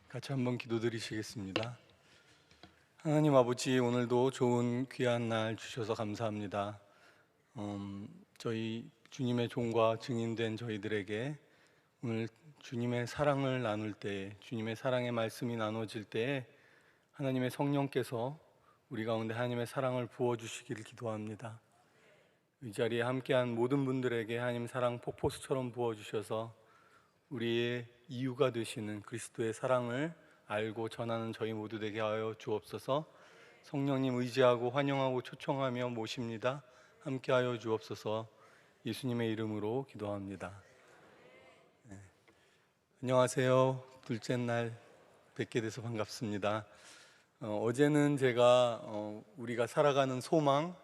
같이 한번 기도드리시겠습니다. 하나님 아버지, 오늘도 좋은 귀한 날 주셔서 감사합니다. 저희 주님의 종과 증인된 저희들에게 오늘 주님의 사랑을 나눌 때, 주님의 사랑의 말씀이 나눠질 때에 하나님의 성령께서 우리 가운데 하나님의 사랑을 부어주시기를 기도합니다. 이 자리에 함께한 모든 분들에게 하나님 사랑 폭포수처럼 부어주셔서 우리의 이유가 되시는 그리스도의 사랑을 알고 전하는 저희 모두 되게 하여 주옵소서. 성령님 의지하고 환영하고 초청하며 모십니다. 함께하여 주옵소서. 예수님의 이름으로 기도합니다. 안녕하세요. 둘째 날 뵙게 돼서 반갑습니다. 어제는 제가 우리가 살아가는 소망,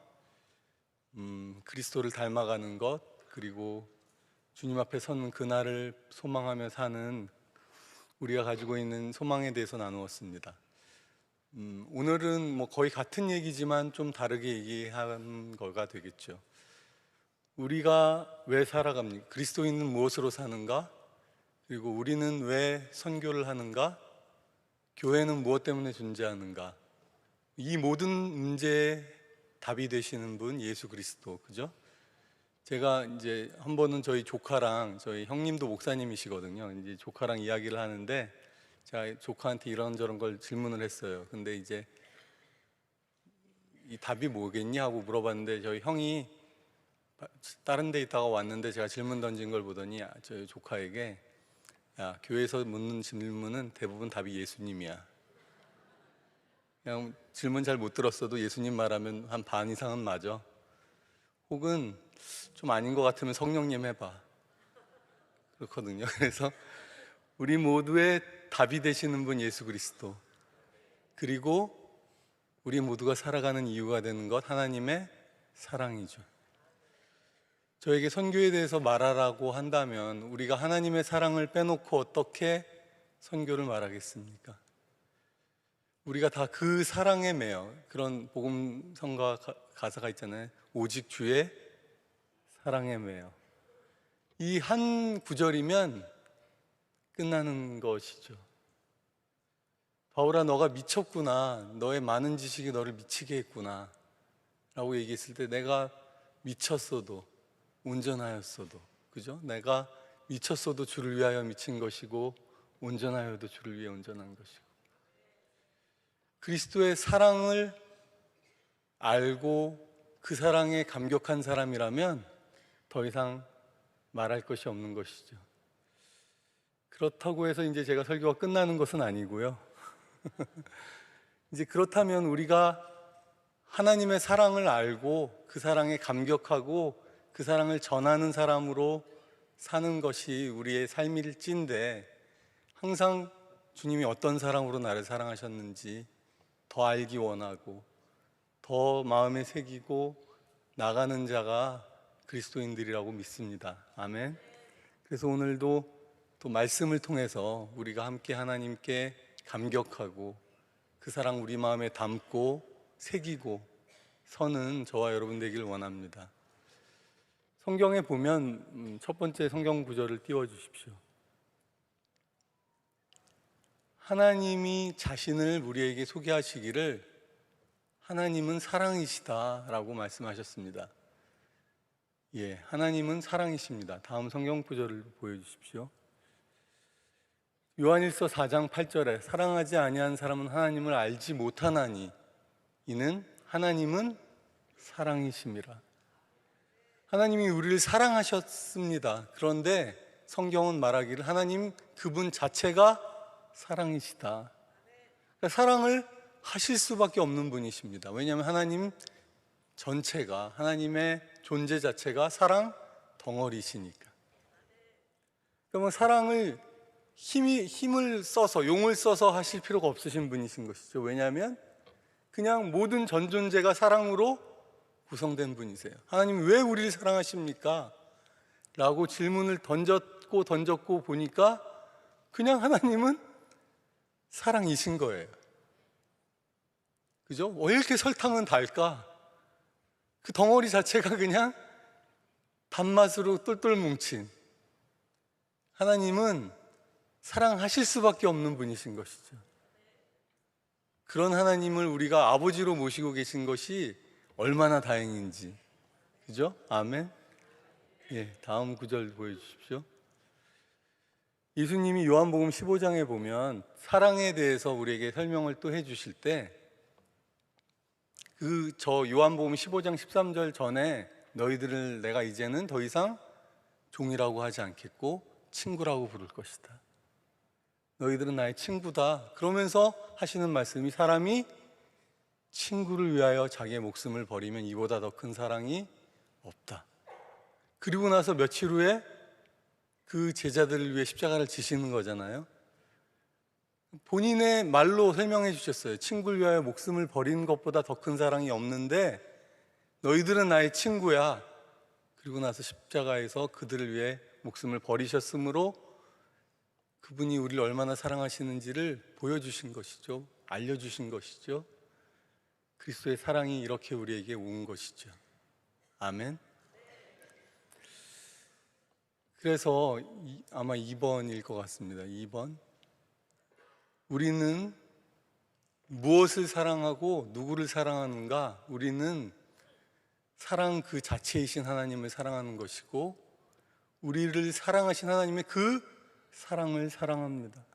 그리스도를 닮아가는 것, 그리고 주님 앞에 서는 그날을 소망하며 사는 우리가 가지고 있는 소망에 대해서 나누었습니다. 오늘은 거의 같은 얘기지만 좀 다르게 얘기한 거가 되겠죠. 우리가 왜 살아갑니까? 그리스도인은 무엇으로 사는가? 그리고 우리는 왜 선교를 하는가? 교회는 무엇 때문에 존재하는가? 이 모든 문제에 답이 되시는 분 예수 그리스도, 그죠? 제가 이제 한 번은 저희 조카랑, 저희 형님도 목사님이시거든요. 이제 조카랑 이야기를 하는데 제가 조카한테 이런저런 걸 질문을 했어요. 근데 이제 이 답이 뭐겠니 하고 물어봤는데 저희 형이 다른 데 있다가 왔는데 제가 질문 던진 걸 보더니 저희 조카에게, 야, 교회에서 묻는 질문은 대부분 답이 예수님이야. 그냥 질문 잘 못 들었어도 예수님 말하면 한 반 이상은 맞아. 혹은 좀 아닌 것 같으면 성령님 해봐. 그렇거든요. 그래서 우리 모두의 답이 되시는 분 예수 그리스도, 그리고 우리 모두가 살아가는 이유가 되는 것 하나님의 사랑이죠. 저에게 선교에 대해서 말하라고 한다면 우리가 하나님의 사랑을 빼놓고 어떻게 선교를 말하겠습니까? 우리가 다 그 사랑에 매여, 그런 복음성가 가사가 있잖아요. 오직 주의 사랑에 매여. 이 한 구절이면 끝나는 것이죠. 바울아, 너가 미쳤구나. 너의 많은 지식이 너를 미치게 했구나 라고 얘기했을 때, 내가 미쳤어도, 온전하였어도, 그죠? 내가 미쳤어도 주를 위하여 미친 것이고 온전하여도 주를 위해 온전한 것이고, 그리스도의 사랑을 알고 그 사랑에 감격한 사람이라면 더 이상 말할 것이 없는 것이죠. 그렇다고 해서 이제 제가 설교가 끝나는 것은 아니고요. 이제 그렇다면 우리가 하나님의 사랑을 알고 그 사랑에 감격하고 그 사랑을 전하는 사람으로 사는 것이 우리의 삶일진데, 항상 주님이 어떤 사랑으로 나를 사랑하셨는지 더 알기 원하고 더 마음에 새기고 나가는 자가 그리스도인들이라고 믿습니다. 아멘. 그래서 오늘도 또 말씀을 통해서 우리가 함께 하나님께 감격하고 그 사랑 우리 마음에 담고 새기고 서는 저와 여러분 되길 원합니다. 성경에 보면 첫 번째 성경 구절을 띄워주십시오. 하나님이 자신을 우리에게 소개하시기를 하나님은 사랑이시다 라고 말씀하셨습니다. 예, 하나님은 사랑이십니다. 다음 성경 구절을 보여주십시오. 요한일서 4장 8절에 사랑하지 아니한 사람은 하나님을 알지 못하나니 이는 하나님은 사랑이심이라. 하나님이 우리를 사랑하셨습니다. 그런데 성경은 말하기를 하나님 그분 자체가 사랑이시다. 그러니까 사랑을 하실 수밖에 없는 분이십니다. 왜냐하면 하나님 전체가, 하나님의 존재 자체가 사랑 덩어리시니까. 그러면 사랑을 힘을 써서, 용을 써서 하실 필요가 없으신 분이신 것이죠. 왜냐하면 그냥 모든 전 존재가 사랑으로 구성된 분이세요. 하나님 왜 우리를 사랑하십니까? 라고 질문을 던졌고 보니까 그냥 하나님은 사랑이신 거예요. 그죠? 왜 이렇게 설탕은 달까? 그 덩어리 자체가 그냥 단맛으로 똘똘 뭉친, 하나님은 사랑하실 수밖에 없는 분이신 것이죠. 그런 하나님을 우리가 아버지로 모시고 계신 것이 얼마나 다행인지. 그죠? 아멘. 예, 다음 구절 보여주십시오. 예수님이 요한복음 15장에 보면 사랑에 대해서 우리에게 설명을 또 해주실 때 저 요한복음 15장 13절 전에 너희들을 내가 이제는 더 이상 종이라고 하지 않겠고 친구라고 부를 것이다. 너희들은 나의 친구다. 그러면서 하시는 말씀이 사람이 친구를 위하여 자기의 목숨을 버리면 이보다 더 큰 사랑이 없다. 그리고 나서 며칠 후에 그 제자들을 위해 십자가를 지시는 거잖아요. 본인의 말로 설명해 주셨어요. 친구를 위하여 목숨을 버리는 것보다 더 큰 사랑이 없는데 너희들은 나의 친구야. 그리고 나서 십자가에서 그들을 위해 목숨을 버리셨으므로 그분이 우리를 얼마나 사랑하시는지를 보여주신 것이죠. 알려주신 것이죠. 그리스도의 사랑이 이렇게 우리에게 온 것이죠. 아멘. 그래서 아마 2번일 것 같습니다. 2번. 우리는 무엇을 사랑하고 누구를 사랑하는가? 우리는 사랑 그 자체이신 하나님을 사랑하는 것이고 우리를 사랑하신 하나님의 그 사랑을 사랑합니다.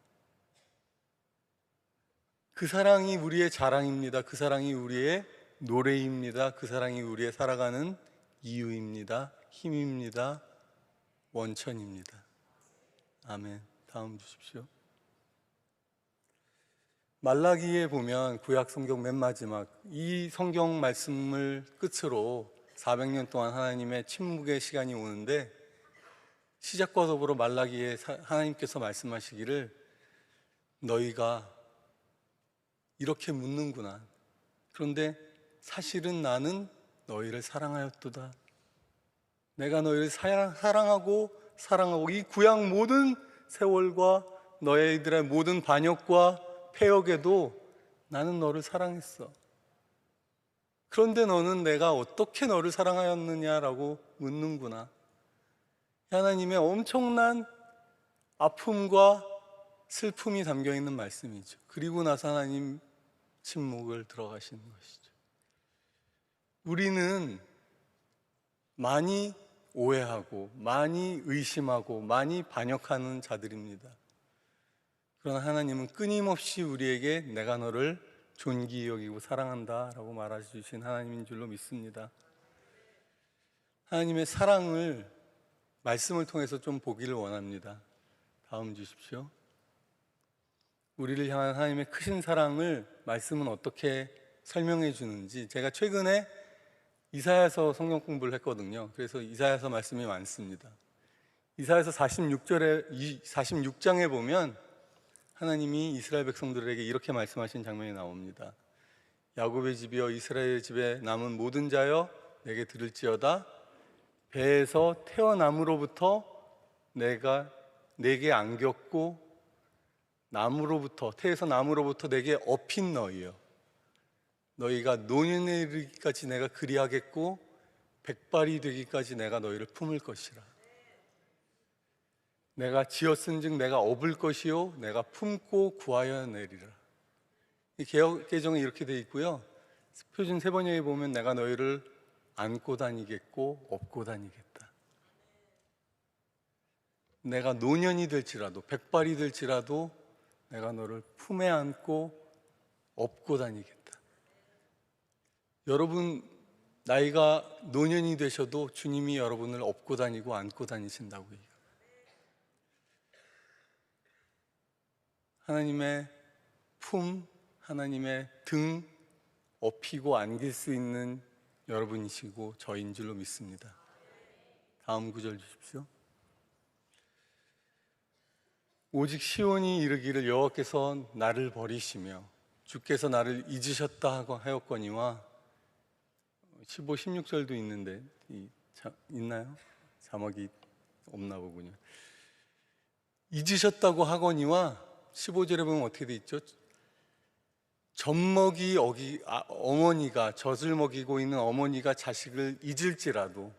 그 사랑이 우리의 자랑입니다. 그 사랑이 우리의 노래입니다. 그 사랑이 우리의 살아가는 이유입니다. 힘입니다. 원천입니다. 아멘. 다음 주십시오. 말라기에 보면 구약 성경 맨 마지막 이 성경 말씀을 끝으로 400년 동안 하나님의 침묵의 시간이 오는데 시작과 더불어 말라기에 하나님께서 말씀하시기를 너희가 이렇게 묻는구나. 그런데 사실은 나는 너희를 사랑하였도다. 내가 너희를 사랑하고 이 구약 모든 세월과 너희들의 모든 반역과 폐역에도 나는 너를 사랑했어. 그런데 너는 내가 어떻게 너를 사랑하였느냐라고 묻는구나. 하나님의 엄청난 아픔과 슬픔이 담겨 있는 말씀이죠. 그리고 나서 하나님 침묵을 들어가시는 것이죠. 우리는 많이 오해하고 많이 의심하고 많이 반역하는 자들입니다. 그러나 하나님은 끊임없이 우리에게 내가 너를 존귀히 여기고 사랑한다 라고 말해주신 하나님인 줄로 믿습니다. 하나님의 사랑을 말씀을 통해서 좀 보기를 원합니다. 다음 주십시오. 우리를 향한 하나님의 크신 사랑을 말씀은 어떻게 설명해 주는지 제가 최근에 이사야서 성경 공부를 했거든요. 그래서 이사야서 말씀이 많습니다. 이사야서 46장에 보면 하나님이 이스라엘 백성들에게 이렇게 말씀하신 장면이 나옵니다. 야곱의 집이여 이스라엘 집에 남은 모든 자여 내게 들을지어다. 배에서 태어남으로부터 내가 내게 안겼고 태에서 나무로부터 내게 업힌 너희여 너희가 노년에 이르기까지 내가 그리하겠고 백발이 되기까지 내가 너희를 품을 것이라. 내가 지었은즉 내가 업을 것이요 내가 품고 구하여 내리라. 이 개역 개정에 이렇게 돼 있고요. 표준 세번역에 보면 내가 너희를 안고 다니겠고 업고 다니겠다. 내가 노년이 될지라도 백발이 될지라도 내가 너를 품에 안고 업고 다니겠다. 여러분 나이가 노년이 되셔도 주님이 여러분을 업고 다니고 안고 다니신다고 얘기해요. 하나님의 품, 하나님의 등 업히고 안길 수 있는 여러분이시고 저인 줄로 믿습니다. 다음 구절 주십시오. 오직 시온이 이르기를 여호와께서 나를 버리시며 주께서 나를 잊으셨다 하였거니와 15, 16절도 있는데 있나요? 자막이 없나 보군요. 잊으셨다고 하거니와 15절에 보면 어떻게 돼 있죠? 어머니가 젖을 먹이고 있는 어머니가 자식을 잊을지라도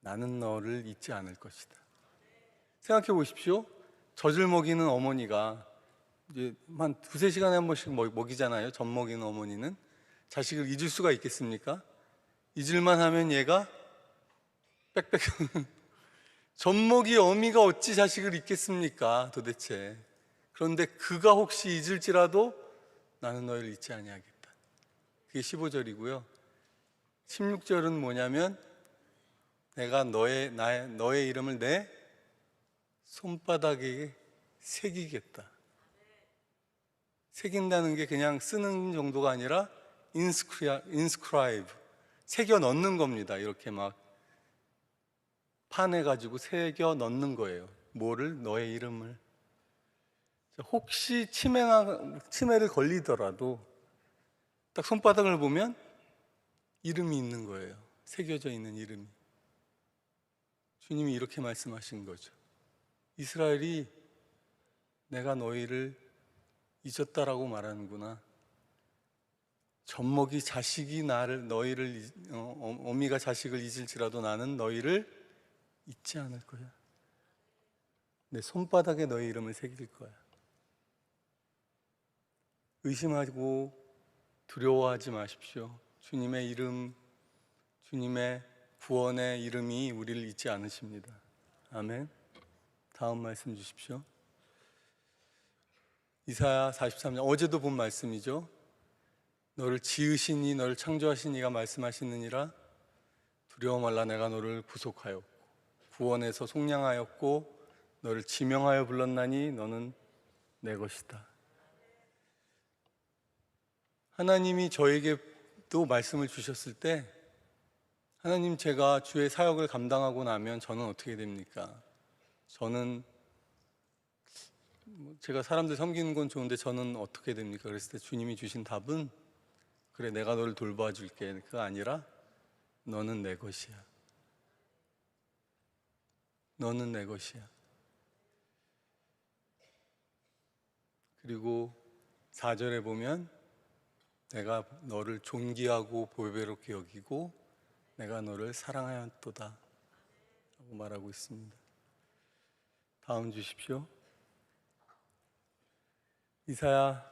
나는 너를 잊지 않을 것이다. 생각해 보십시오. 젖을 먹이는 어머니가 이제 한 두세 시간에 한 번씩 먹이잖아요. 젖 먹이는 어머니는 자식을 잊을 수가 있겠습니까? 잊을만 하면 얘가 빽빽 젖먹이 어미가 어찌 자식을 잊겠습니까 도대체. 그런데 그가 혹시 잊을지라도 나는 너희를 잊지 아니하겠다. 그게 15절이고요 16절은 뭐냐면 내가 너의 이름을 내 손바닥에 새기겠다. 새긴다는 게 그냥 쓰는 정도가 아니라 inscribe 새겨 넣는 겁니다. 이렇게 막 판해가지고 새겨 넣는 거예요. 뭐를? 너의 이름을. 혹시 치매를 걸리더라도 딱 손바닥을 보면 이름이 있는 거예요. 새겨져 있는 이름이. 주님이 이렇게 말씀하신 거죠. 이스라엘이 내가 너희를 잊었다라고 말하는구나. 젖먹이 자식이 너희를 어미가 자식을 잊을지라도 나는 너희를 잊지 않을 거야. 내 손바닥에 너희 이름을 새길 거야. 의심하고 두려워하지 마십시오. 주님의 이름, 주님의 구원의 이름이 우리를 잊지 않으십니다. 아멘. 다음 말씀 주십시오. 이사야 43장 어제도 본 말씀이죠. 너를 지으신 이 너를 창조하신 이가 말씀하시느니라. 두려워 말라. 내가 너를 구속하였고 구원해서 속량하였고 너를 지명하여 불렀나니 너는 내 것이다. 하나님이 저에게도 말씀을 주셨을 때 하나님 제가 주의 사역을 감당하고 나면 저는 어떻게 됩니까? 저는 제가 사람들 섬기는 건 좋은데 저는 어떻게 됩니까? 그랬을 때 주님이 주신 답은 그래 내가 너를 돌봐줄게. 그거 아니라 너는 내 것이야. 너는 내 것이야. 그리고 4절에 보면 내가 너를 존귀하고 보배롭게 여기고 내가 너를 사랑하였도다 라고 말하고 있습니다. 다음 주십시오. 이사야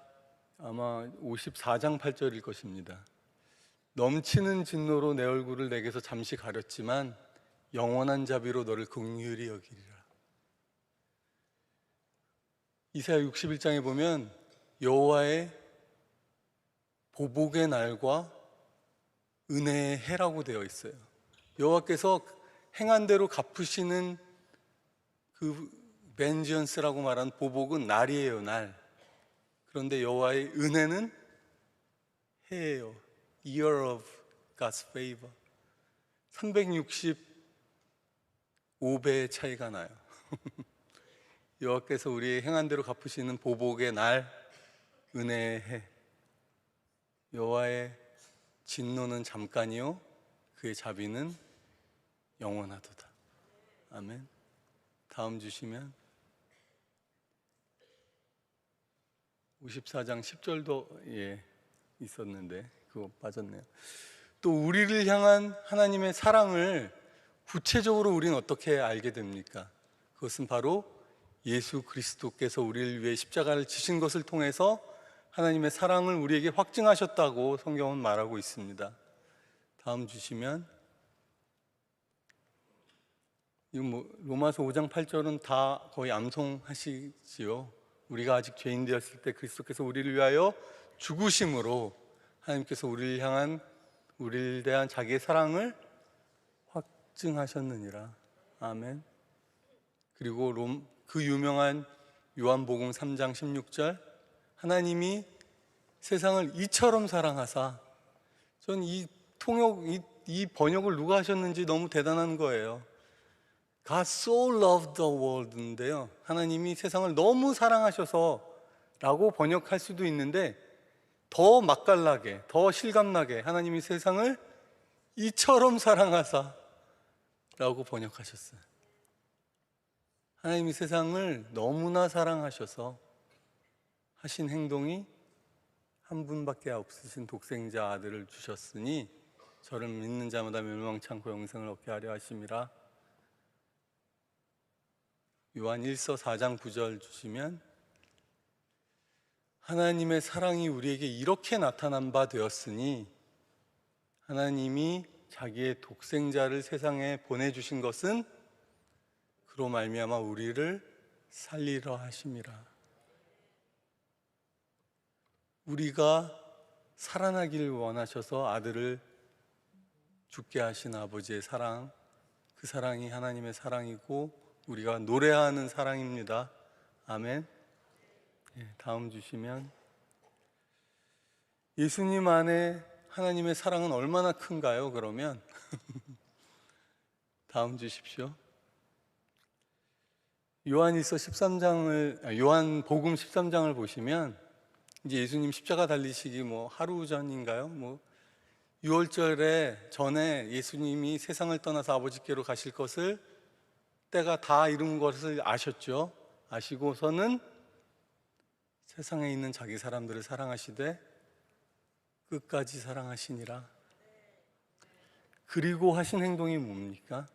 아마 54장 8절일 것입니다. 넘치는 진노로 내 얼굴을 내게서 잠시 가렸지만 영원한 자비로 너를 긍휼히 여기리라. 이사야 61장에 보면 여호와의 보복의 날과 은혜의 해라고 되어 있어요. 여호와께서 행한 대로 갚으시는 그 vengeance라고 말하는 보복은 날이에요, 날. 그런데 여호와의 은혜는 해예요. Year of God's favor. 365배의 차이가 나요. 여호와께서 우리의 행한 대로 갚으시는 보복의 날, 은혜의 해. 여호와의 진노는 잠깐이요 그의 자비는 영원하도다. 아멘. 다음 주시면 54장 10절도 있었는데 그거 빠졌네요. 또 우리를 향한 하나님의 사랑을 구체적으로 우리는 어떻게 알게 됩니까? 그것은 바로 예수 그리스도께서 우리를 위해 십자가를 지신 것을 통해서 하나님의 사랑을 우리에게 확증하셨다고 성경은 말하고 있습니다. 다음 주시면 로마서 5장 8절은 다 거의 암송하시지요. 우리가 아직 죄인 되었을 때 그리스도께서 우리를 위하여 죽으심으로 하나님께서 우리를 대한 자기의 사랑을 확증하셨느니라. 아멘. 그리고 그 유명한 요한복음 3장 16절 하나님이 세상을 이처럼 사랑하사. 전 이 번역을 누가 하셨는지 너무 대단한 거예요. God so loved the world인데요, 하나님이 세상을 너무 사랑하셔서 라고 번역할 수도 있는데 더 맛깔나게, 더 실감나게 하나님이 세상을 이처럼 사랑하사 라고 번역하셨어요. 하나님이 세상을 너무나 사랑하셔서 하신 행동이 한 분밖에 없으신 독생자 아들을 주셨으니 저를 믿는 자마다 멸망치 않고 영생을 얻게 하려 하심이라. 요한 1서 4장 9절 주시면, 하나님의 사랑이 우리에게 이렇게 나타난 바 되었으니 하나님이 자기의 독생자를 세상에 보내주신 것은 그로 말미암아 우리를 살리려 하심이라. 우리가 살아나기를 원하셔서 아들을 죽게 하신 아버지의 사랑, 그 사랑이 하나님의 사랑이고 우리가 노래하는 사랑입니다. 아멘. 다음 주시면, 예수님 안에 하나님의 사랑은 얼마나 큰가요? 그러면 다음 주십시오. 요한복음 13장을 보시면, 이제 예수님 십자가 달리시기 하루 전인가요? 6월절에 전에 예수님이 세상을 떠나서 아버지께로 가실 것을, 때가 다 이룬 것을 아셨죠. 아시고서는 세상에 있는 자기 사람들을 사랑하시되 끝까지 사랑하시니라. 그리고 하신 행동이 뭡니까?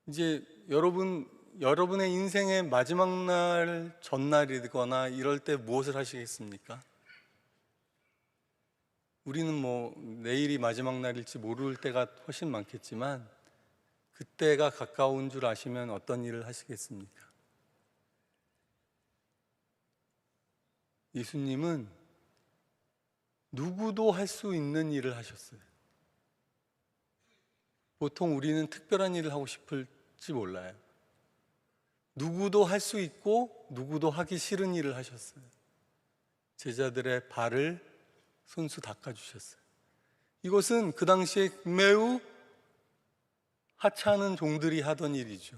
이제 여러분의 인생의 마지막 날, 전날이거나 이럴 때 무엇을 하시겠습니까? 우리는 내일이 마지막 날일지 모를 때가 훨씬 많겠지만, 그때가 가까운 줄 아시면 어떤 일을 하시겠습니까? 예수님은 누구도 할 수 있는 일을 하셨어요. 보통 우리는 특별한 일을 하고 싶을지 몰라요. 누구도 할 수 있고 누구도 하기 싫은 일을 하셨어요. 제자들의 발을 손수 닦아주셨어요. 이것은 그 당시에 매우 하찮은 종들이 하던 일이죠.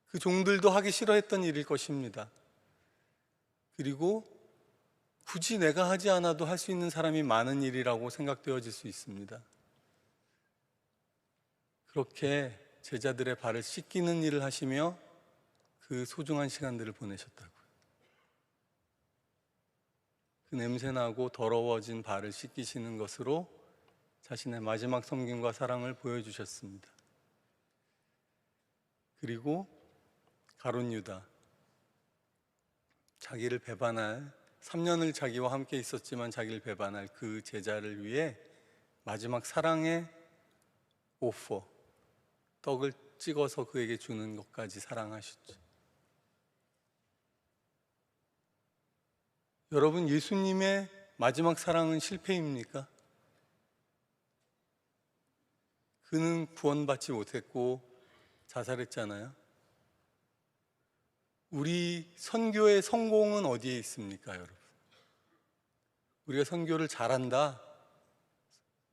그 종들도 하기 싫어했던 일일 것입니다. 그리고 굳이 내가 하지 않아도 할 수 있는 사람이 많은 일이라고 생각되어질 수 있습니다. 그렇게 제자들의 발을 씻기는 일을 하시며 그 소중한 시간들을 보내셨다고요. 그 냄새나고 더러워진 발을 씻기시는 것으로 자신의 마지막 섬김과 사랑을 보여주셨습니다. 그리고 가룟 유다, 자기를 배반할, 3년을 자기와 함께 있었지만 자기를 배반할 그 제자를 위해 마지막 사랑의 오퍼, 떡을 찍어서 그에게 주는 것까지 사랑하셨죠. 여러분, 예수님의 마지막 사랑은 실패입니까? 그는 구원받지 못했고 자살했잖아요. 우리 선교의 성공은 어디에 있습니까, 여러분? 우리가 선교를 잘한다,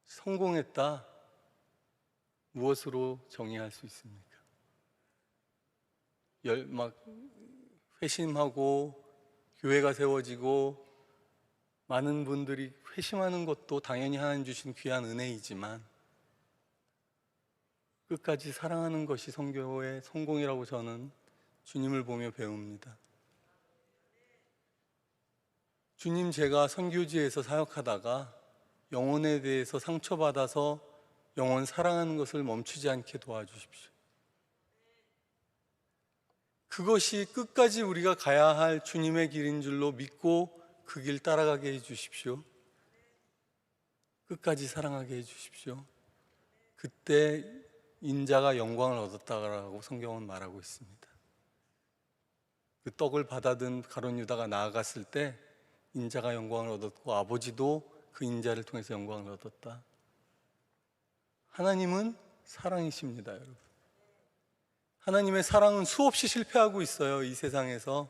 성공했다, 무엇으로 정의할 수 있습니까? 회심하고 교회가 세워지고 많은 분들이 회심하는 것도 당연히 하나님 주신 귀한 은혜이지만, 끝까지 사랑하는 것이 선교의 성공이라고 저는 주님을 보며 배웁니다. 주님, 제가 선교지에서 사역하다가 영혼에 대해서 상처받아서 영혼 사랑하는 것을 멈추지 않게 도와주십시오. 그것이 끝까지 우리가 가야 할 주님의 길인 줄로 믿고 그 길 따라가게 해주십시오. 끝까지 사랑하게 해주십시오. 그때 인자가 영광을 얻었다라고 성경은 말하고 있습니다. 그 떡을 받아든 가룟 유다가 나아갔을 때 인자가 영광을 얻었고 아버지도 그 인자를 통해서 영광을 얻었다. 하나님은 사랑이십니다, 여러분. 하나님의 사랑은 수없이 실패하고 있어요, 이 세상에서.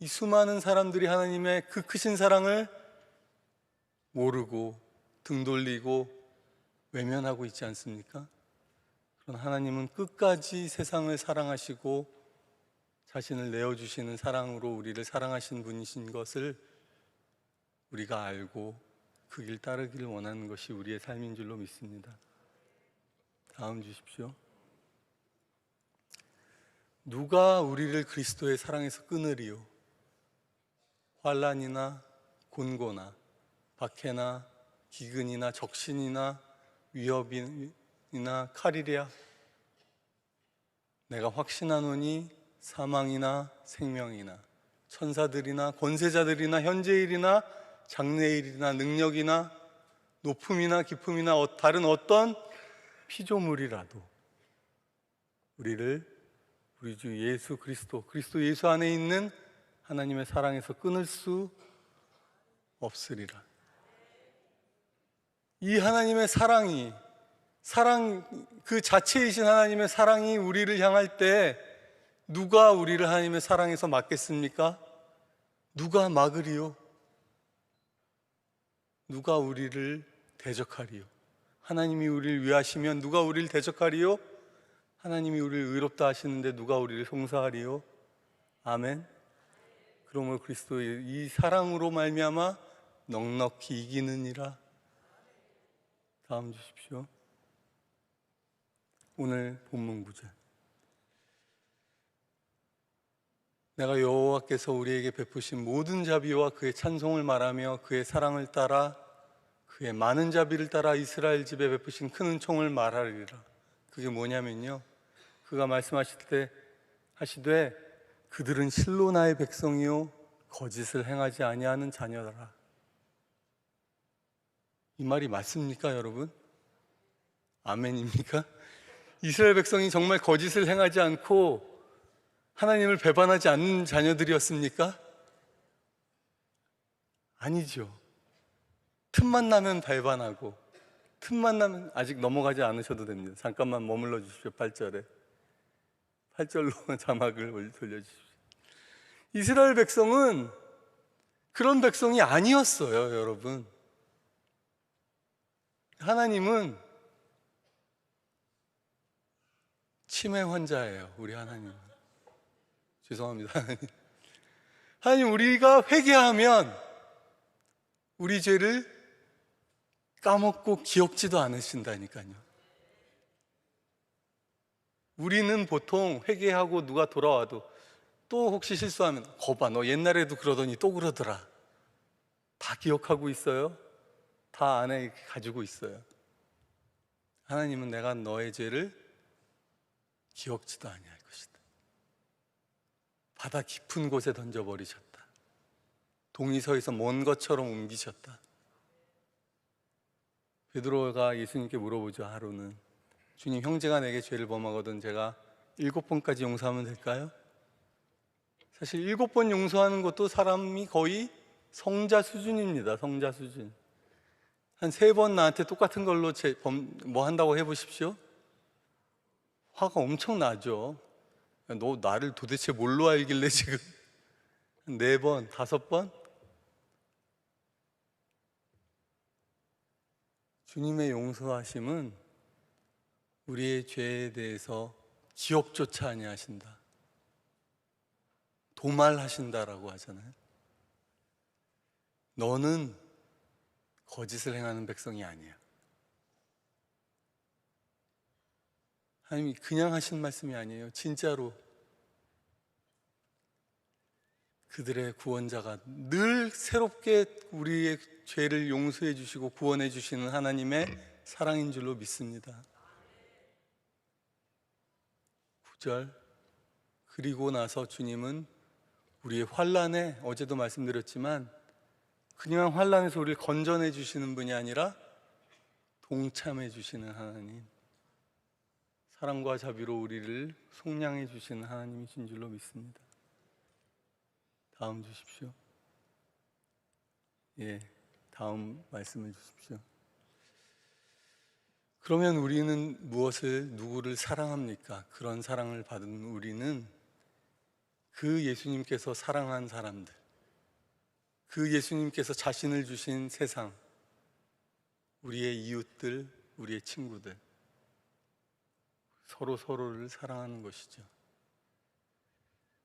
이 수많은 사람들이 하나님의 그 크신 사랑을 모르고 등 돌리고 외면하고 있지 않습니까? 그러나 하나님은 끝까지 세상을 사랑하시고 자신을 내어주시는 사랑으로 우리를 사랑하신 분이신 것을 우리가 알고 그 길 따르기를 원하는 것이 우리의 삶인 줄로 믿습니다. 다음 주십시오. 누가 우리를 그리스도의 사랑에서 끊으리요? 환난이나 곤고나 박해나 기근이나 적신이나 위협이나 칼이랴. 내가 확신하노니 사망이나 생명이나 천사들이나 권세자들이나 현재일이나 장래일이나 능력이나 높음이나 깊음이나 다른 어떤 피조물이라도 우리를 우리 주 예수 그리스도 예수 안에 있는 하나님의 사랑에서 끊을 수 없으리라. 이 하나님의 사랑 그 자체이신 하나님의 사랑이 우리를 향할 때 누가 우리를 하나님의 사랑에서 막겠습니까? 누가 막으리요? 누가 우리를 대적하리요? 하나님이 우리를 위하시면 누가 우리를 대적하리요? 하나님이 우리를 의롭다 하시는데 누가 우리를 송사하리요? 아멘. 그러므로 그리스도의 이 사랑으로 말미암아 넉넉히 이기느니라. 다음 주십시오. 오늘 본문 구절. 내가 여호와께서 우리에게 베푸신 모든 자비와 그의 찬송을 말하며 그의 사랑을 따라 그의 많은 자비를 따라 이스라엘 집에 베푸신 큰 은총을 말하리라. 그게 뭐냐면요, 그가 말씀하실 때 하시되 그들은 실로 나의 백성이요 거짓을 행하지 아니하는 자녀라. 이 말이 맞습니까, 여러분? 아멘입니까? 이스라엘 백성이 정말 거짓을 행하지 않고 하나님을 배반하지 않는 자녀들이었습니까? 아니죠. 틈만 나면 배반하고, 틈만 나면, 아직 넘어가지 않으셔도 됩니다. 잠깐만 머물러 주십시오. 8절에 8절로 자막을 돌려주십시오. 이스라엘 백성은 그런 백성이 아니었어요, 여러분. 하나님은 치매 환자예요. 우리 하나님은. 죄송합니다. 하나님, 우리가 회개하면 우리 죄를 까먹고 기억지도 않으신다니까요. 우리는 보통 회개하고 누가 돌아와도 또 혹시 실수하면 거봐, 너 옛날에도 그러더니 또 그러더라. 다 기억하고 있어요. 다 안에 가지고 있어요. 하나님은 내가 너의 죄를 기억지도 아니할 것이다. 바다 깊은 곳에 던져버리셨다. 동이서에서 먼 것처럼 옮기셨다. 베드로가 예수님께 물어보죠. 하루는, 주님, 형제가 내게 죄를 범하거든 제가 7번까지 용서하면 될까요? 사실 7번 용서하는 것도 사람이 거의 성자 수준입니다. 성자 수준. 한 3번 나한테 똑같은 걸로 뭐 한다고 해보십시오. 화가 엄청 나죠. 너 나를 도대체 뭘로 알길래 지금 4번, 5번? 주님의 용서하심은 우리의 죄에 대해서 기억조차 아니하신다. 도말하신다라고 하잖아요. 너는 거짓을 행하는 백성이 아니야. 하나님이 그냥 하신 말씀이 아니에요. 진짜로 그들의 구원자가 늘 새롭게 우리의 죄를 용서해 주시고 구원해 주시는 하나님의 사랑인 줄로 믿습니다. 9절, 그리고 나서 주님은 우리의 환난에, 어제도 말씀드렸지만 그냥 환난에서 우리를 건져내 주시는 분이 아니라 동참해 주시는 하나님, 사랑과 자비로 우리를 속량해 주시는 하나님이신 줄로 믿습니다. 다음 주십시오. 다음 말씀을 주십시오. 그러면 우리는 누구를 사랑합니까? 그런 사랑을 받은 우리는 그 예수님께서 사랑한 사람들, 그 예수님께서 자신을 주신 세상, 우리의 이웃들, 우리의 친구들, 서로를 사랑하는 것이죠.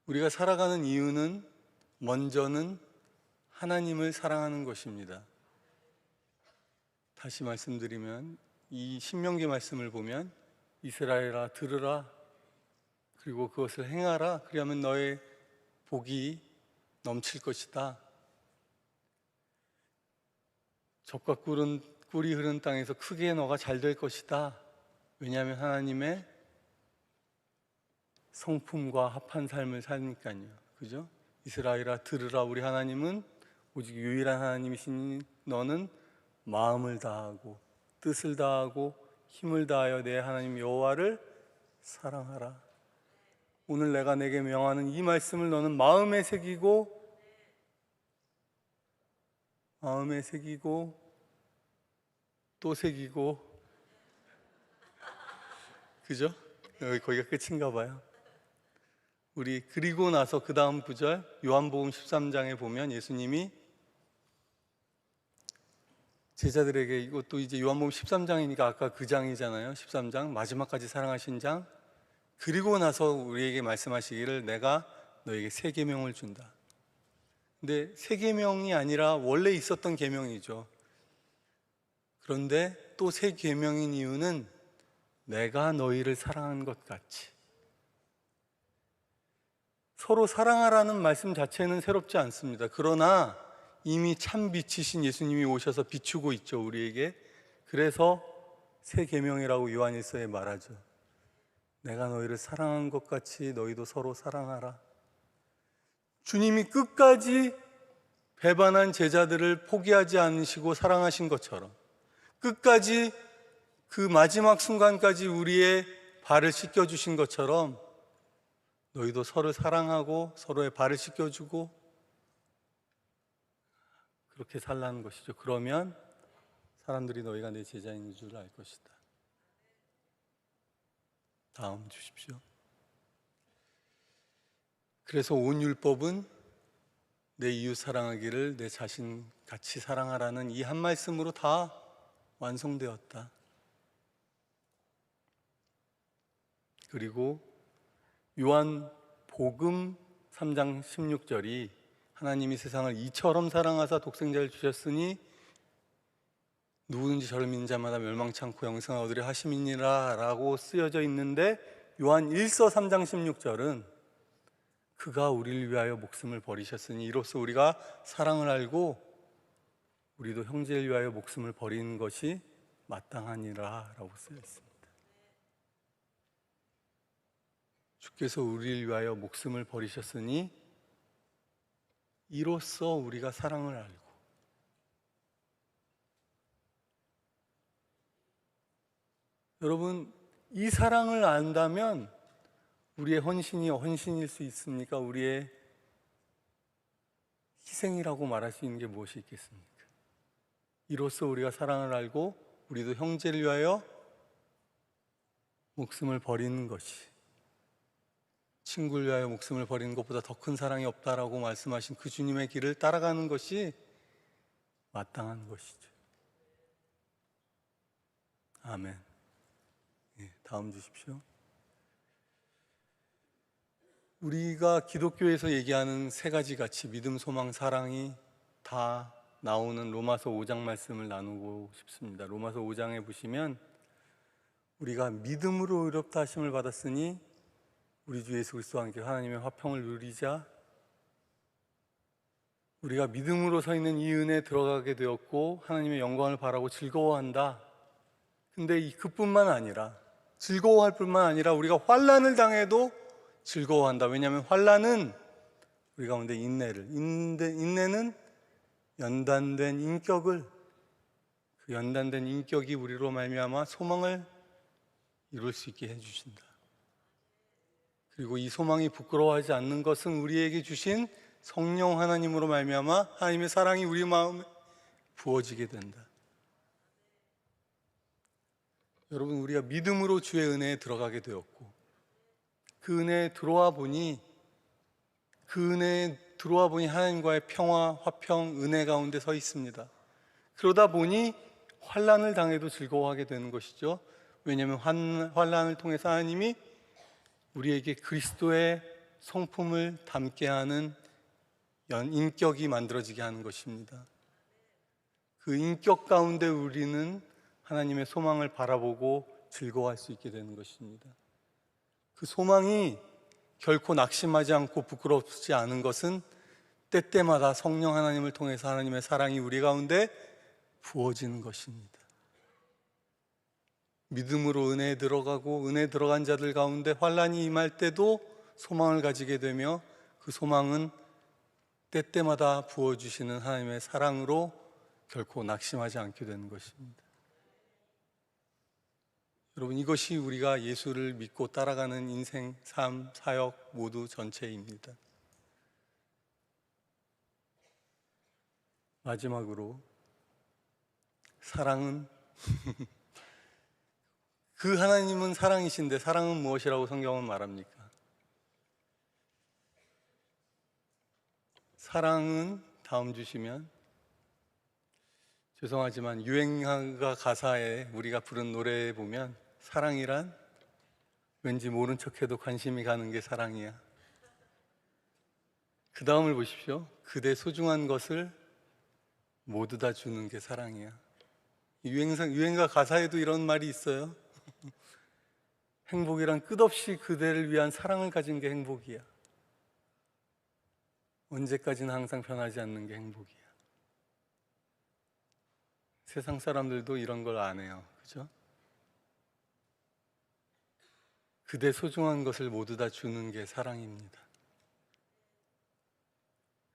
우리가 살아가는 이유는 먼저는 하나님을 사랑하는 것입니다. 다시 말씀드리면 이 신명기 말씀을 보면 이스라엘아 들으라, 그리고 그것을 행하라, 그리하면 너의 복이 넘칠 것이다. 젖과 꿀이 흐르는 땅에서 크게 너가 잘 될 것이다. 왜냐하면 하나님의 성품과 합한 삶을 사니까요. 그죠? 이스라엘아 들으라, 우리 하나님은 오직 유일한 하나님이시니 너는 마음을 다하고 뜻을 다하고 힘을 다하여 내 하나님 여호와를 사랑하라. 오늘 내가 내게 명하는 이 말씀을 너는 마음에 새기고 또 새기고, 그죠? 거기가 끝인가 봐요. 우리 그리고 나서 그 다음 구절 요한복음 13장에 보면 예수님이 제자들에게, 이것도 이제 요한복음 13장이니까 아까 그 장이잖아요. 13장 마지막까지 사랑하신 장. 그리고 나서 우리에게 말씀하시기를 내가 너에게 새 계명을 준다. 근데 새 계명이 아니라 원래 있었던 계명이죠. 그런데 또 새 계명인 이유는 내가 너희를 사랑한 것 같이. 서로 사랑하라는 말씀 자체는 새롭지 않습니다. 그러나 이미 참 빛이신 예수님이 오셔서 비추고 있죠, 우리에게. 그래서 새 계명이라고 요한일서에 말하죠. 내가 너희를 사랑한 것 같이 너희도 서로 사랑하라. 주님이 끝까지 배반한 제자들을 포기하지 않으시고 사랑하신 것처럼, 끝까지 그 마지막 순간까지 우리의 발을 씻겨주신 것처럼 너희도 서로 사랑하고 서로의 발을 씻겨주고 그렇게 살라는 것이죠. 그러면 사람들이 너희가 내 제자인 줄 알 것이다. 다음 주십시오. 그래서 온 율법은 내 이웃 사랑하기를 내 자신 같이 사랑하라는 이 한 말씀으로 다 완성되었다. 그리고 요한복음 3장 16절이 하나님이 세상을 이처럼 사랑하사 독생자를 주셨으니 누구든지 저를 믿는 자마다 멸망치 않고 영생을 얻으려 하심이니라 라고 쓰여져 있는데, 요한 1서 3장 16절은 그가 우리를 위하여 목숨을 버리셨으니 이로써 우리가 사랑을 알고 우리도 형제를 위하여 목숨을 버리는 것이 마땅하니라 라고 쓰여 있습니다. 주께서 우리를 위하여 목숨을 버리셨으니 이로써 우리가 사랑을 알고, 여러분, 이 사랑을 안다면 우리의 헌신이 헌신일 수 있습니까? 우리의 희생이라고 말할 수 있는 게 무엇이 있겠습니까? 이로써 우리가 사랑을 알고 우리도 형제를 위하여 목숨을 버리는 것이, 친구를 위하여 목숨을 버리는 것보다 더 큰 사랑이 없다라고 말씀하신 그 주님의 길을 따라가는 것이 마땅한 것이죠. 아멘. 다음 주십시오. 우리가 기독교에서 얘기하는 세 가지 가치, 믿음, 소망, 사랑이 다 나오는 로마서 5장 말씀을 나누고 싶습니다. 로마서 5장에 보시면 우리가 믿음으로 의롭다 하심을 받았으니 우리 주 예수 그리스도와 함께 하나님의 화평을 누리자. 우리가 믿음으로 서 있는 이 은혜에 들어가게 되었고 하나님의 영광을 바라고 즐거워한다. 근데 그뿐만 아니라, 즐거워할 뿐만 아니라 우리가 환난을 당해도 즐거워한다. 왜냐하면 환난은 우리 가운데 인내는 연단된 인격을, 그 연단된 인격이 우리로 말미암아 소망을 이룰 수 있게 해주신다. 그리고 이 소망이 부끄러워하지 않는 것은 우리에게 주신 성령 하나님으로 말미암아 하나님의 사랑이 우리 마음에 부어지게 된다. 여러분, 우리가 믿음으로 주의 은혜에 들어가게 되었고 그 은혜에 들어와 보니 하나님과의 평화, 화평, 은혜 가운데 서 있습니다. 그러다 보니 환난을 당해도 즐거워하게 되는 것이죠. 왜냐하면 환난을 통해서 하나님이 우리에게 그리스도의 성품을 담게 하는 인격이 만들어지게 하는 것입니다. 그 인격 가운데 우리는 하나님의 소망을 바라보고 즐거워할 수 있게 되는 것입니다. 그 소망이 결코 낙심하지 않고 부끄럽지 않은 것은 때때마다 성령 하나님을 통해서 하나님의 사랑이 우리 가운데 부어지는 것입니다. 믿음으로 은혜에 들어가고 은혜에 들어간 자들 가운데 환난이 임할 때도 소망을 가지게 되며 그 소망은 때때마다 부어주시는 하나님의 사랑으로 결코 낙심하지 않게 되는 것입니다. 여러분, 이것이 우리가 예수를 믿고 따라가는 인생, 삶, 사역 모두 전체입니다. 마지막으로 사랑은 그 하나님은 사랑이신데 사랑은 무엇이라고 성경은 말합니까? 사랑은 다음 주시면, 죄송하지만 유행가 가사에 우리가 부른 노래에 보면 사랑이란 왠지 모른 척해도 관심이 가는 게 사랑이야. 그 다음을 보십시오. 그대 소중한 것을 모두 다 주는 게 사랑이야. 유행가 가사에도 이런 말이 있어요. 행복이란 끝없이 그대를 위한 사랑을 가진 게 행복이야. 언제까지나 항상 변하지 않는 게 행복이야. 세상 사람들도 이런 걸 안 해요. 그죠? 그대 소중한 것을 모두 다 주는 게 사랑입니다.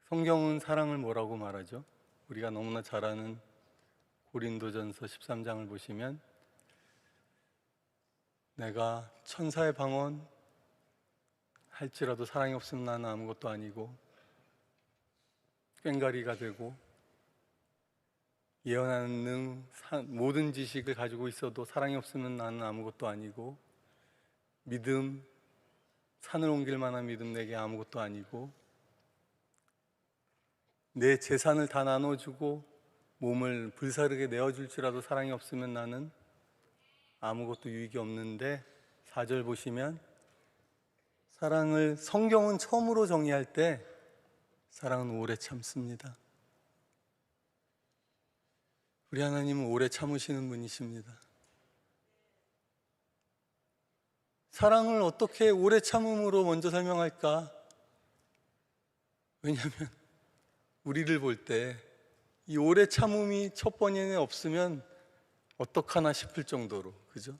성경은 사랑을 뭐라고 말하죠? 우리가 너무나 잘 아는 고린도전서 13장을 보시면 내가 천사의 방언 할지라도 사랑이 없으면 나는 아무것도 아니고, 꽹가리가 되고 예언하는 모든 지식을 가지고 있어도 사랑이 없으면 나는 아무것도 아니고, 믿음, 산을 옮길 만한 믿음 내게 아무것도 아니고, 내 재산을 다 나눠주고 몸을 불사르게 내어줄지라도 사랑이 없으면 나는 아무것도 유익이 없는데, 4절 보시면 사랑을 성경은 처음으로 정의할 때 사랑은 오래 참습니다. 우리 하나님은 오래 참으시는 분이십니다. 사랑을 어떻게 오래 참음으로 먼저 설명할까? 왜냐하면 우리를 볼 때 이 오래 참음이 첫 번째에 없으면 어떡하나 싶을 정도로, 그죠?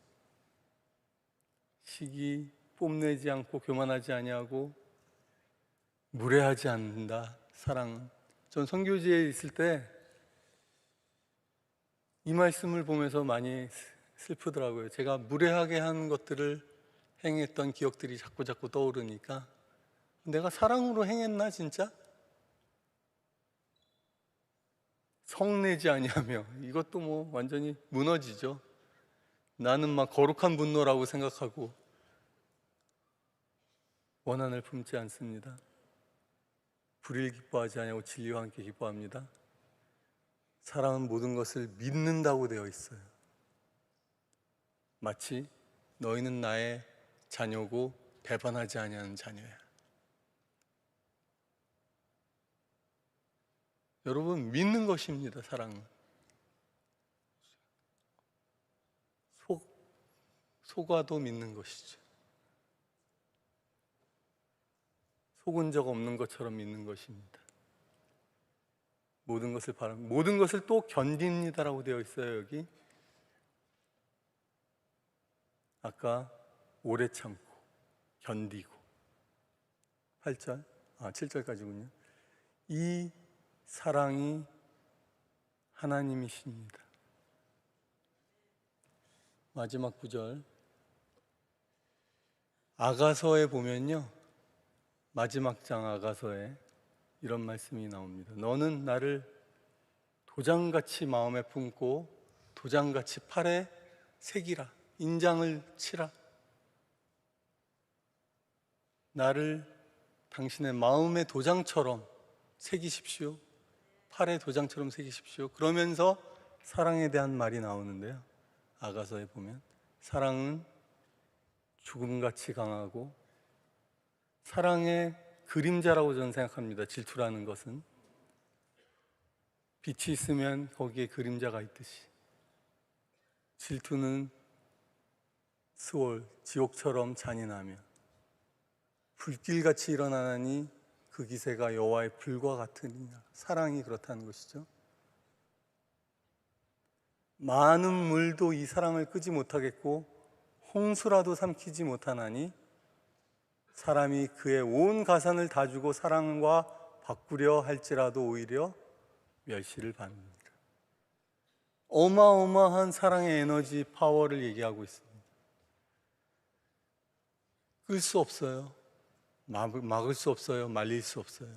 시기 뽐내지 않고 교만하지 아니하고 무례하지 않는다. 사랑은. 전 선교지에 있을 때 이 말씀을 보면서 많이 슬프더라고요. 제가 무례하게 한 것들을 행했던 기억들이 자꾸 떠오르니까, 내가 사랑으로 행했나 진짜? 성내지 아니하며, 이것도 뭐 완전히 무너지죠. 나는 막 거룩한 분노라고 생각하고 원한을 품지 않습니다. 불의를 기뻐하지 아니하고 진리와 함께 기뻐합니다. 사랑은 모든 것을 믿는다고 되어 있어요. 마치 너희는 나의 자녀고 배반하지 아니하는 자녀야. 여러분, 믿는 것입니다. 사랑은 속아도 믿는 것이죠. 속은 적 없는 것처럼 믿는 것입니다. 모든 것을 또 견딥니다라고 되어 있어요. 여기 아까 오래 참고 견디고, 7절까지군요. 이 사랑이 하나님이십니다. 마지막 구절 아가서에 보면요, 마지막 장 아가서에 이런 말씀이 나옵니다. 너는 나를 도장같이 마음에 품고 도장같이 팔에 새기라. 인장을 치라. 나를 당신의 마음의 도장처럼 새기십시오. 팔의 도장처럼 새기십시오. 그러면서 사랑에 대한 말이 나오는데요, 아가서에 보면 사랑은 죽음같이 강하고, 사랑의 그림자라고 저는 생각합니다. 질투라는 것은 빛이 있으면 거기에 그림자가 있듯이, 질투는 스올, 지옥처럼 잔인하며 불길같이 일어나니 그 기세가 여호와의 불과 같으니라. 사랑이 그렇다는 것이죠. 많은 물도 이 사랑을 끄지 못하겠고 홍수라도 삼키지 못하나니 사람이 그의 온 가산을 다 주고 사랑과 바꾸려 할지라도 오히려 멸시를 받느니라. 어마어마한 사랑의 에너지 파워를 얘기하고 있습니다. 끌 수 없어요. 막을 수 없어요. 말릴 수 없어요.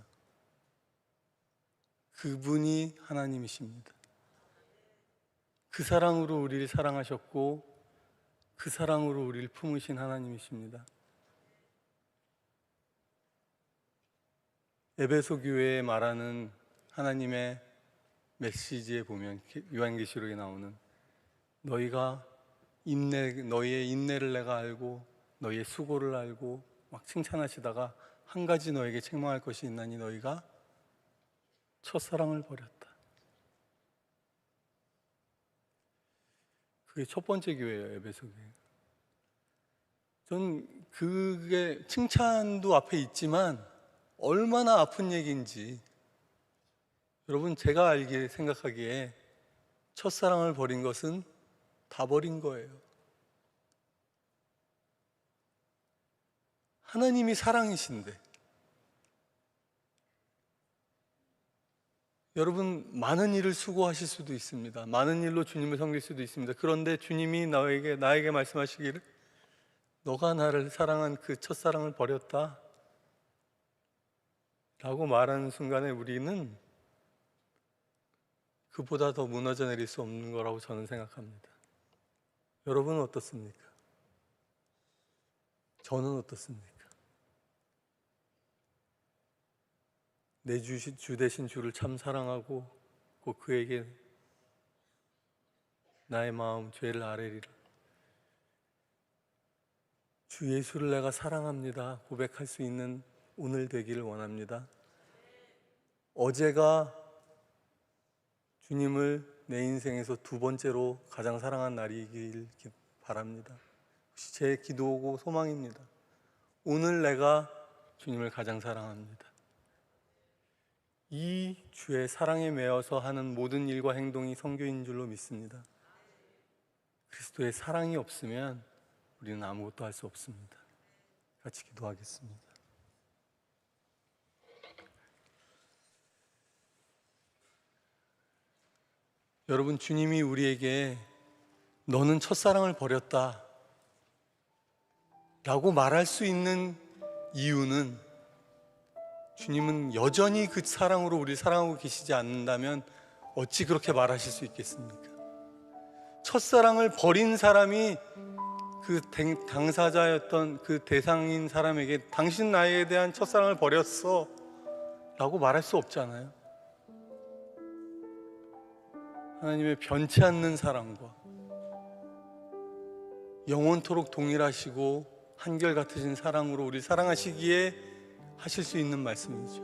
그분이 하나님이십니다. 그 사랑으로 우리를 사랑하셨고 그 사랑으로 우리를 품으신 하나님이십니다. 에베소 교회에 말하는 하나님의 메시지에 보면 요한계시록에 나오는 너희의 인내를 내가 알고 너희의 수고를 알고 막 칭찬하시다가 한 가지 너에게 책망할 것이 있나니 너희가 첫사랑을 버렸다. 그게 첫 번째 교회예요, 에베소 교회. 전 그게 칭찬도 앞에 있지만 얼마나 아픈 얘기인지 여러분, 제가 생각하기에 첫사랑을 버린 것은 다 버린 거예요. 하나님이 사랑이신데 여러분, 많은 일을 수고하실 수도 있습니다. 많은 일로 주님을 섬길 수도 있습니다. 그런데 주님이 나에게 말씀하시기를 너가 나를 사랑한 그 첫사랑을 버렸다 라고 말하는 순간에 우리는 그보다 더 무너져 내릴 수 없는 거라고 저는 생각합니다. 여러분은 어떻습니까? 저는 어떻습니까? 내 주 대신 주를 참 사랑하고 꼭 그에게 나의 마음 죄를 아뢰리라. 주 예수를 내가 사랑합니다 고백할 수 있는 오늘 되기를 원합니다. 어제가 주님을 내 인생에서 두 번째로 가장 사랑한 날이길 바랍니다. 제 기도고 소망입니다. 오늘 내가 주님을 가장 사랑합니다. 이 주의 사랑에 매여서 하는 모든 일과 행동이 선교인 줄로 믿습니다. 그리스도의 사랑이 없으면 우리는 아무것도 할 수 없습니다. 같이 기도하겠습니다. 여러분, 주님이 우리에게 너는 첫사랑을 버렸다 라고 말할 수 있는 이유는 주님은 여전히 그 사랑으로 우리를 사랑하고 계시지 않는다면 어찌 그렇게 말하실 수 있겠습니까? 첫사랑을 버린 사람이 그 당사자였던 그 대상인 사람에게 당신 나에 대한 첫사랑을 버렸어 라고 말할 수 없잖아요. 하나님의 변치 않는 사랑과 영원토록 동일하시고 한결같으신 사랑으로 우리 사랑하시기에 하실 수 있는 말씀이죠.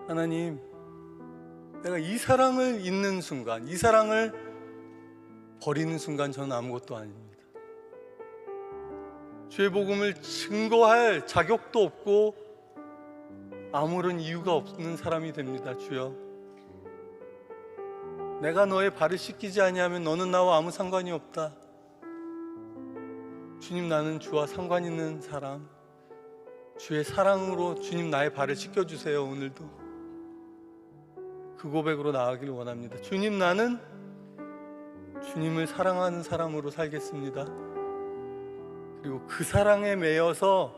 하나님, 내가 이 사랑을 잊는 순간, 이 사랑을 버리는 순간 저는 아무것도 아닙니다. 주의 복음을 증거할 자격도 없고 아무런 이유가 없는 사람이 됩니다. 주여, 내가 너의 발을 씻기지 아니하면 너는 나와 아무 상관이 없다. 주님, 나는 주와 상관 있는 사람, 주의 사랑으로 주님 나의 발을 씻겨주세요. 오늘도 그 고백으로 나아가길 원합니다. 주님, 나는 주님을 사랑하는 사람으로 살겠습니다. 그리고 그 사랑에 매여서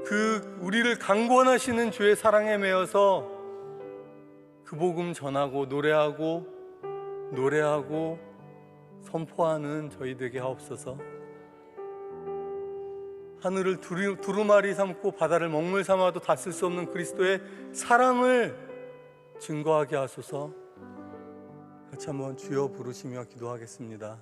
그 우리를 강권하시는 주의 사랑에 매여서 그 복음 전하고 노래하고 선포하는 저희 되게 하옵소서. 하늘을 두루마리 삼고 바다를 먹물 삼아도 다 쓸 수 없는 그리스도의 사랑을 증거하게 하소서. 같이 한번 주여 부르시며 기도하겠습니다.